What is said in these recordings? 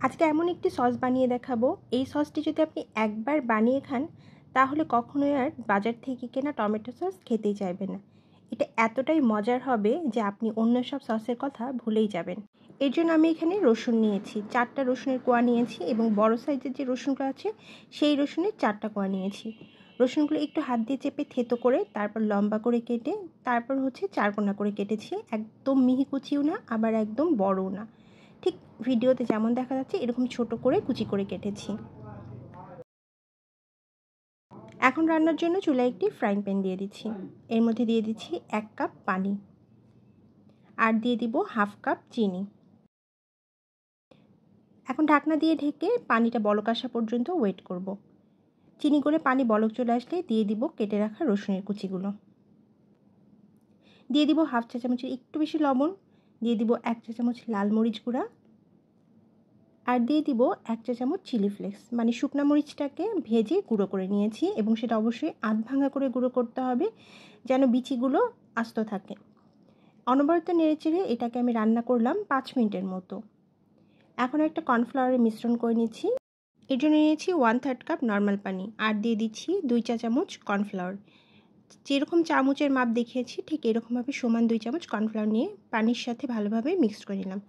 আজকে এমন একটি সস বানিয়ে দেখাবো, এই সসটি যদি আপনি একবার বানিয়ে খান তাহলে কখনোই আর বাজার থেকে কেনা টমেটো সস খেতেই চাইবেন না। এটা এতটাই মজার হবে যে আপনি অন্য সব সসের কথা ভুলেই যাবেন। এর জন্য আমি এখানে রসুন নিয়েছি, 4টা রসুনের কোয়া নিয়েছি এবং বড় সাইজের যে রসুনগুলো আছে সেই রসুনের 4টা কোয়া নিয়েছি। রসুনগুলো একটু হাত দিয়ে চেপে থেতো করে তারপর লম্বা করে কেটে তারপর 4 কোনা করে কেটেছি। একদম মিহি কুচিও না, আবার একদম বড়ও না, ঠিক ভিডিওতে যেমন দেখা যাচ্ছে এরকম ছোট করে কুচি করে কেটেছি। এখন রান্নার জন্য চুলায় একটি ফ্রাইং প্যান দিয়ে দিচ্ছি। এর মধ্যে দিয়ে দিচ্ছি 1 কাপ পানি, আর দিয়ে দিব 1/2 কাপ চিনি। এখন ঢাকনা দিয়ে ঢেকে পানিটা বলক আসা পর্যন্ত ওয়েট করব। চিনি গলে পানি বলক চলে আসলে দিয়ে দিব কেটে রাখা রসুনের কুচিগুলো। দিয়ে দিব 1/2 চা চামচের একটু বেশি লবণ, দিয়ে দিব 1 চা চামচ লাল মরিচ গুঁড়া, আর দিয়ে দিব 1 চা চামচ চিলি ফ্লেক্স, মানে শুকনা মরিচটাকে ভেজে গুঁড়ো করে নিয়েছি এবং সেটা অবশ্যই আধ ভাঙা করে গুঁড়ো করতে হবে যেন বিচিগুলো আস্ত থাকে। অনবরত নেড়েচেড়ে এটাকে আমি রান্না করলাম 5 মিনিটের মতো। এখন একটা কর্নফ্লাওয়ারের মিশ্রণ করে নিচ্ছি। এর জন্য নিয়েছি 1/3 কাপ নর্মাল পানি, আর দিয়ে দিচ্ছি 2 চা চামচ কর্নফ্লাওয়ার। যেরকম চামচের মাপ দেখিয়েছি ঠিক এরকমভাবে সমান 2 চামচ কর্নফ্লাওয়ার নিয়ে পানির সাথে ভালোভাবে মিক্সড করে নিলাম।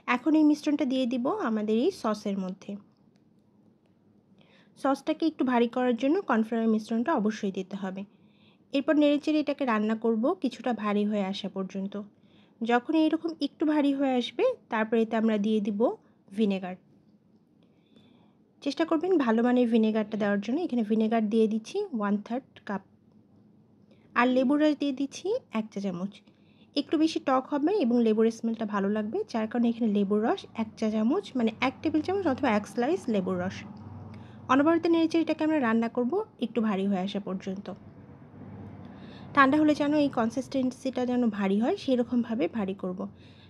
এখন এই মিশ্রণটা দিয়ে দিব আমাদের এই সসের মধ্যে। সসটাকে একটু ভারী করার জন্য কর্নফ্লাওয়ারের মিশ্রণটা অবশ্যই দিতে হবে। এরপর নেড়েচেড়ে এটাকে রান্না করব কিছুটা ভারী হয়ে আসা পর্যন্ত। যখন এইরকম একটু ভারী হয়ে আসবে তারপরে এতে আমরা দিয়ে দিব ভিনেগার। চেষ্টা করবেন ভালো মানের ভিনেগারটা দেওয়ার জন্য। এখানে ভিনেগার দিয়ে দিচ্ছি 1/3 কাপ, আর লেবুর রস দিয়ে দিচ্ছি 1 চা চামচ। একটু বেশি টক হবে এবং লেবুর স্মেলটা ভালো লাগবে, যার কারণে এখানে লেবুর রস 1 চা চামচ, মানে 1 টেবিল চামচ অথবা 1 স্লাইস লেবুর রস। অনবরত নেড়েচেড়ে এটাকে আমরা রান্না করব একটু ভারী হয়ে আসা পর্যন্ত। ঠান্ডা হলে যেন এই কনসিস্টেন্সিটা যেন ভারী হয় সেরকমভাবে ভারী করব।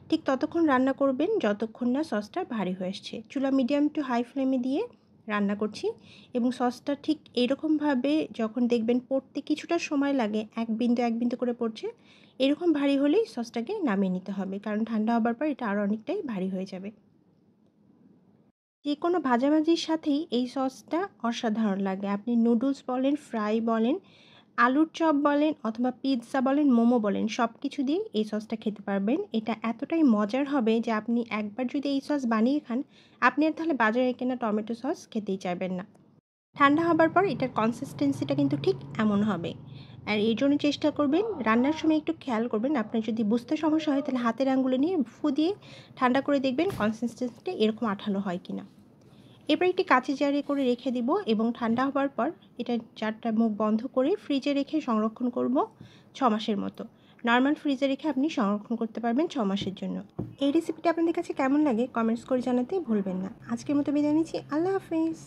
ঠিক ততক্ষণ রান্না করবেন যতক্ষণ না সসটা ভারী হয়ে আসছে। চুলা মিডিয়াম টু হাই ফ্লেমে দিয়ে রান্না করছি এবং সসটা ঠিক এইরকমভাবে যখন দেখবেন পড়তে কিছুটা সময় লাগে, এক বিন্দু করে পড়ছে, এরকম ভারী হলেই সসটাকে নামিয়ে নিতে হবে, কারণ ঠান্ডা হবার পর এটা আরও অনেকটাই ভারী হয়ে যাবে। যে কোনো ভাজাভাজির সাথেই এই সসটা অসাধারণ লাগে। আপনি নুডলস বলেন, ফ্রাই বলেন, আলুর চপ বলেন অথবা পিৎজা বলেন, মোমো বলেন, সব কিছু দিয়ে এই সসটা খেতে পারবেন। এটা এতটাই মজার হবে যে আপনি একবার যদি এই সস বানিয়ে খান আপনি আর তাহলে বাজারে কেনা টমেটো সস খেতেই চাইবেন না। ঠান্ডা হবার পর এটার কনসিস্টেন্সিটা কিন্তু ঠিক এমন হবে। আর এই জন্য চেষ্টা করবেন রান্নার সময় একটু খেয়াল করবেন, আপনার যদি বুঝতে সমস্যা হয় তাহলে হাতের আঙুলে নিয়ে ফু দিয়ে ঠান্ডা করে দেখবেন কনসিস্টেন্সিটা এরকম আঠালো হয় কিনা। এবার একটি কাঁচের জারে করে রেখে দিব এবং ঠান্ডা হবার পর এটা জারটা মুখ বন্ধ করে ফ্রিজে রেখে সংরক্ষণ করব 6 মাসের মতো। নর্মাল ফ্রিজে রেখে আপনি সংরক্ষণ করতে পারবেন 6 মাসের জন্য। এই রেসিপিটা আপনাদের কাছে কেমন লাগে কমেন্টস করে জানাতে ভুলবেন না। আজকের মতো বিদায় নিচ্ছি। আল্লাহ হাফেজ।